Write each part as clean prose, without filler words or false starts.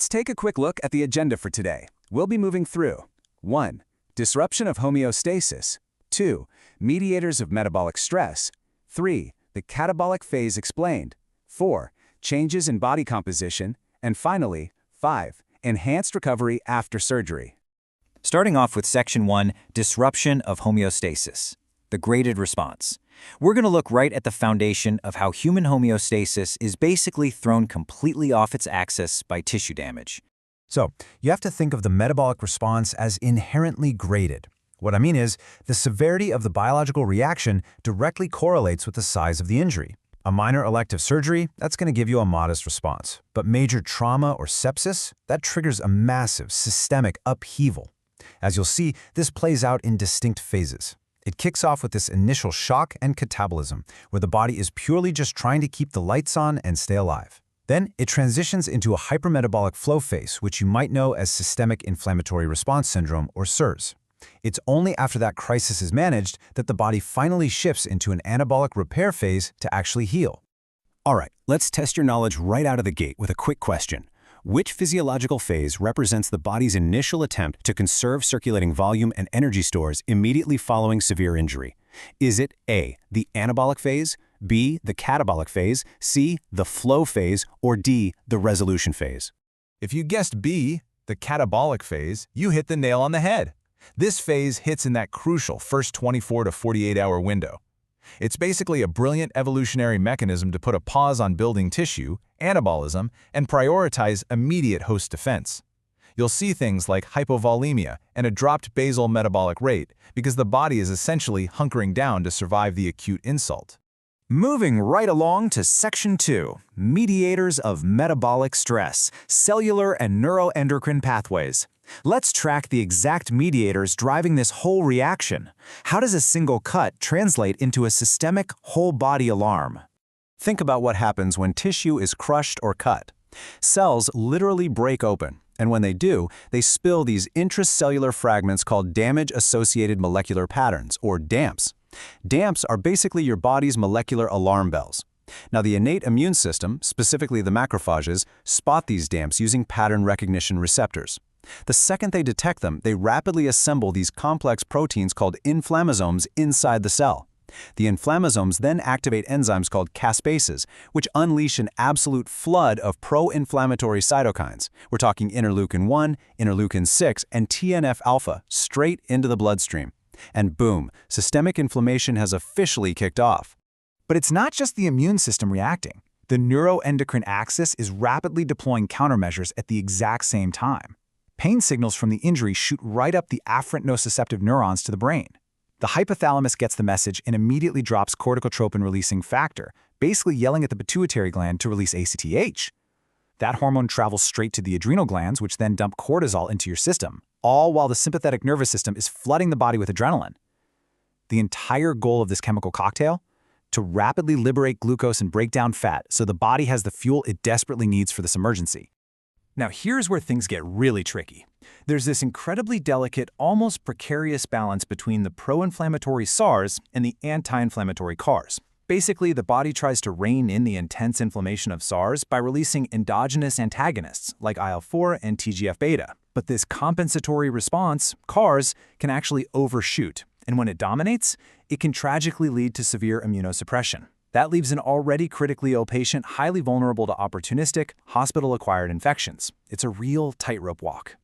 Let's take a quick look at the agenda for today. We'll be moving through 1. Disruption of homeostasis. 2. Mediators of metabolic stress. 3. The catabolic phase explained. 4. Changes in body composition. And finally, 5. Enhanced recovery after surgery. Starting off with Section 1, Disruption of Homeostasis, the graded response. We're going to look right at the foundation of how human homeostasis is basically thrown completely off its axis by tissue damage. So, you have to think of the metabolic response as inherently graded. What I mean is, the severity of the biological reaction directly correlates with the size of the injury. A minor elective surgery, that's going to give you a modest response. But major trauma or sepsis, that triggers a massive systemic upheaval. As you'll see, this plays out in distinct phases. It kicks off with this initial shock and catabolism, where the body is purely just trying to keep the lights on and stay alive. Then, it transitions into a hypermetabolic flow phase, which you might know as Systemic Inflammatory Response Syndrome, or SIRS. It's only after that crisis is managed that the body finally shifts into an anabolic repair phase to actually heal. All right, let's test your knowledge right out of the gate with a quick question. Which physiological phase represents the body's initial attempt to conserve circulating volume and energy stores immediately following severe injury? Is it A, the anabolic phase, B, the catabolic phase, C, the flow phase, or D, the resolution phase? If you guessed B, the catabolic phase, you hit the nail on the head. This phase hits in that crucial first 24 to 48-hour window. It's basically a brilliant evolutionary mechanism to put a pause on building tissue, anabolism, and prioritize immediate host defense. You'll see things like hypovolemia and a dropped basal metabolic rate because the body is essentially hunkering down to survive the acute insult. Moving right along to Section 2, Mediators of Metabolic Stress, Cellular and Neuroendocrine Pathways. Let's track the exact mediators driving this whole reaction. How does a single cut translate into a systemic whole-body alarm? Think about what happens when tissue is crushed or cut. Cells literally break open, and when they do, they spill these intracellular fragments called damage-associated molecular patterns, or DAMPs. DAMPs are basically your body's molecular alarm bells. Now, the innate immune system, specifically the macrophages, spot these DAMPs using pattern recognition receptors. The second they detect them, they rapidly assemble these complex proteins called inflammasomes inside the cell. The inflammasomes then activate enzymes called caspases, which unleash an absolute flood of pro-inflammatory cytokines. We're talking interleukin-1, interleukin-6, and TNF-alpha straight into the bloodstream. And boom, systemic inflammation has officially kicked off. But it's not just the immune system reacting. The neuroendocrine axis is rapidly deploying countermeasures at the exact same time. Pain signals from the injury shoot right up the afferent nociceptive neurons to the brain. The hypothalamus gets the message and immediately drops corticotropin-releasing factor, basically yelling at the pituitary gland to release ACTH. That hormone travels straight to the adrenal glands, which then dump cortisol into your system, all while the sympathetic nervous system is flooding the body with adrenaline. The entire goal of this chemical cocktail? To rapidly liberate glucose and break down fat so the body has the fuel it desperately needs for this emergency. Now here's where things get really tricky. There's this incredibly delicate, almost precarious balance between the pro-inflammatory SARS and the anti-inflammatory CARs. Basically, the body tries to rein in the intense inflammation of SARS by releasing endogenous antagonists like IL-4 and TGF-beta. But this compensatory response, CARs, can actually overshoot, and when it dominates, it can tragically lead to severe immunosuppression. That leaves an already critically ill patient highly vulnerable to opportunistic, hospital-acquired infections. It's a real tightrope walk.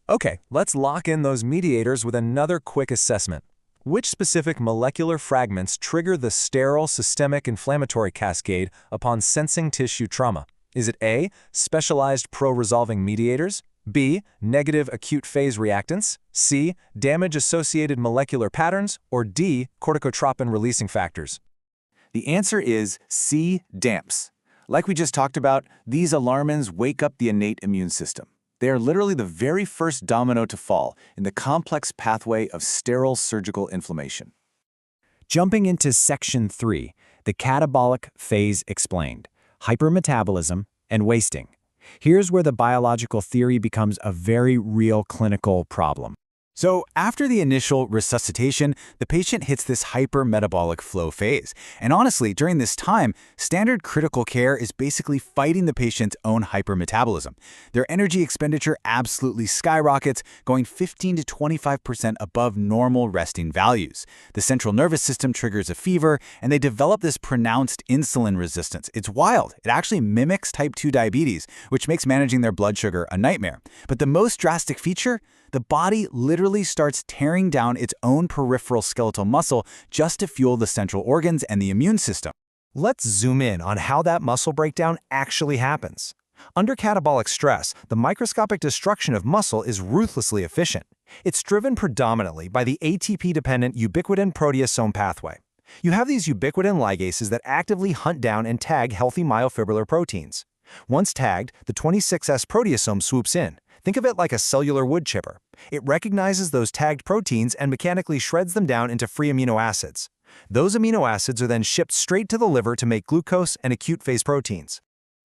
Okay, let's lock in those mediators with another quick assessment. Which specific molecular fragments trigger the sterile systemic inflammatory cascade upon sensing tissue trauma? Is it A, specialized pro-resolving mediators? B, negative acute phase reactants? C, damage-associated molecular patterns? Or D, corticotropin-releasing factors? The answer is C, DAMPs. Like we just talked about, these alarmins wake up the innate immune system. They are literally the very first domino to fall in the complex pathway of sterile surgical inflammation. Jumping into Section 3, the catabolic phase explained, hypermetabolism and wasting. Here's where the biological theory becomes a very real clinical problem. So after the initial resuscitation, the patient hits this hypermetabolic flow phase. And honestly, during this time, standard critical care is basically fighting the patient's own hypermetabolism. Their energy expenditure absolutely skyrockets, going 15 to 25% above normal resting values. The central nervous system triggers a fever, and they develop this pronounced insulin resistance. It's wild. It actually mimics type 2 diabetes, which makes managing their blood sugar a nightmare. But the most drastic feature? The body literally starts tearing down its own peripheral skeletal muscle just to fuel the central organs and the immune system. Let's zoom in on how that muscle breakdown actually happens. Under catabolic stress, the microscopic destruction of muscle is ruthlessly efficient. It's driven predominantly by the ATP-dependent ubiquitin proteasome pathway. You have these ubiquitin ligases that actively hunt down and tag healthy myofibrillar proteins. Once tagged, the 26S proteasome swoops in. Think of it like a cellular wood chipper. It recognizes those tagged proteins and mechanically shreds them down into free amino acids. Those amino acids are then shipped straight to the liver to make glucose and acute phase proteins.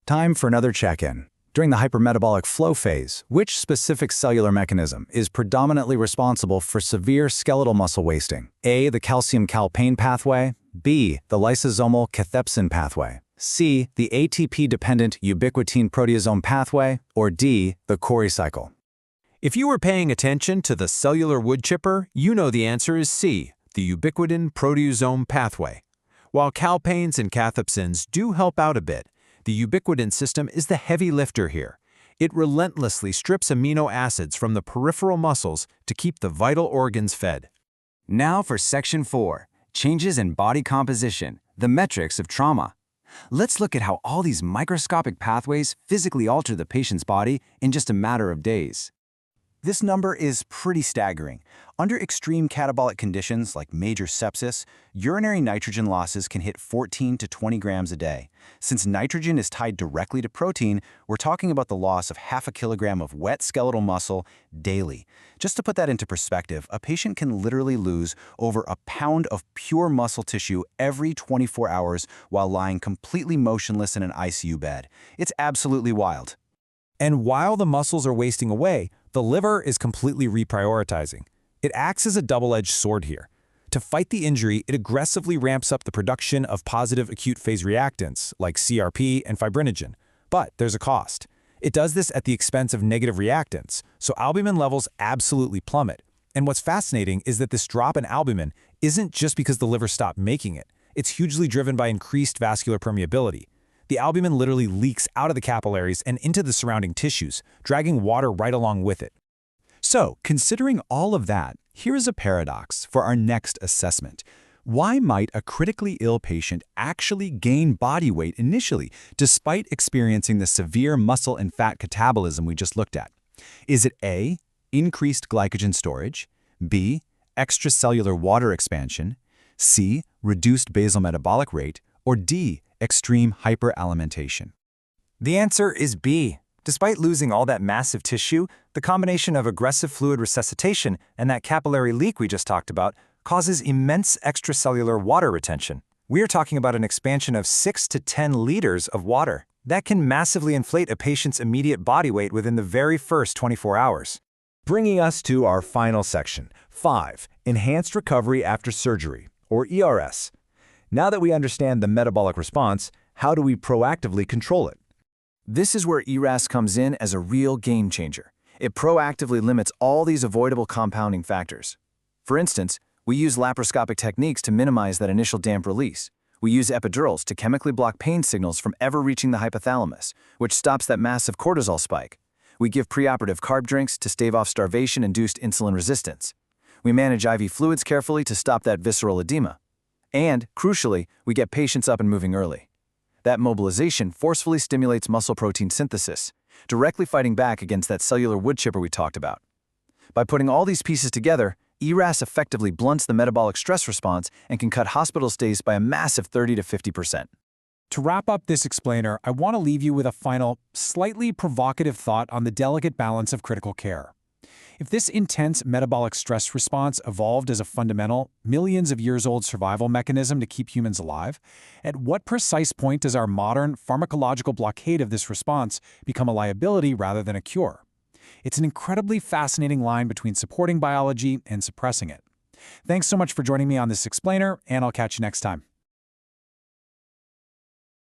Time for another check-in. During the hypermetabolic flow phase, which specific cellular mechanism is predominantly responsible for severe skeletal muscle wasting? A, the calcium-calpain pathway, B, the lysosomal cathepsin pathway, C, the ATP-dependent ubiquitin proteasome pathway, or D, the Cori cycle. If you were paying attention to the cellular wood chipper, you know the answer is C, the ubiquitin proteasome pathway. While calpains and cathepsins do help out a bit, the ubiquitin system is the heavy lifter here. It relentlessly strips amino acids from the peripheral muscles to keep the vital organs fed. Now for Section 4, Changes in Body Composition, the Metrics of Trauma. Let's look at how all these microscopic pathways physically alter the patient's body in just a matter of days. This number is pretty staggering. Under extreme catabolic conditions like major sepsis, urinary nitrogen losses can hit 14 to 20 grams a day. Since nitrogen is tied directly to protein, we're talking about the loss of half a kilogram of wet skeletal muscle daily. Just to put that into perspective, a patient can literally lose over a pound of pure muscle tissue every 24 hours while lying completely motionless in an ICU bed. It's absolutely wild. And while the muscles are wasting away, the liver is completely reprioritizing. It acts as a double-edged sword here. To fight the injury, it aggressively ramps up the production of positive acute phase reactants like CRP and fibrinogen. But there's a cost. It does this at the expense of negative reactants, so albumin levels absolutely plummet. And what's fascinating is that this drop in albumin isn't just because the liver stopped making it. It's hugely driven by increased vascular permeability. The albumin literally leaks out of the capillaries and into the surrounding tissues, dragging water right along with it. So, considering all of that, here is a paradox for our next assessment. Why might a critically ill patient actually gain body weight initially, despite experiencing the severe muscle and fat catabolism we just looked at? Is it A, increased glycogen storage, B, extracellular water expansion, C, reduced basal metabolic rate, or D, extreme hyperalimentation? The answer is B. Despite losing all that massive tissue, the combination of aggressive fluid resuscitation and that capillary leak we just talked about causes immense extracellular water retention. We are talking about an expansion of 6 to 10 liters of water. That can massively inflate a patient's immediate body weight within the very first 24 hours. Bringing us to our final section, 5, Enhanced Recovery After Surgery, or ERS. Now that we understand the metabolic response, how do we proactively control it? This is where ERAS comes in as a real game changer. It proactively limits all these avoidable compounding factors. For instance, we use laparoscopic techniques to minimize that initial damp release. We use epidurals to chemically block pain signals from ever reaching the hypothalamus, which stops that massive cortisol spike. We give preoperative carb drinks to stave off starvation-induced insulin resistance. We manage IV fluids carefully to stop that visceral edema. And, crucially, we get patients up and moving early. That mobilization forcefully stimulates muscle protein synthesis, directly fighting back against that cellular wood chipper we talked about. By putting all these pieces together, ERAS effectively blunts the metabolic stress response and can cut hospital stays by a massive 30 to 50%. To wrap up this explainer, I want to leave you with a final, slightly provocative thought on the delicate balance of critical care. If this intense metabolic stress response evolved as a fundamental, millions of years old survival mechanism to keep humans alive, at what precise point does our modern pharmacological blockade of this response become a liability rather than a cure? It's an incredibly fascinating line between supporting biology and suppressing it. Thanks so much for joining me on this explainer, and I'll catch you next time.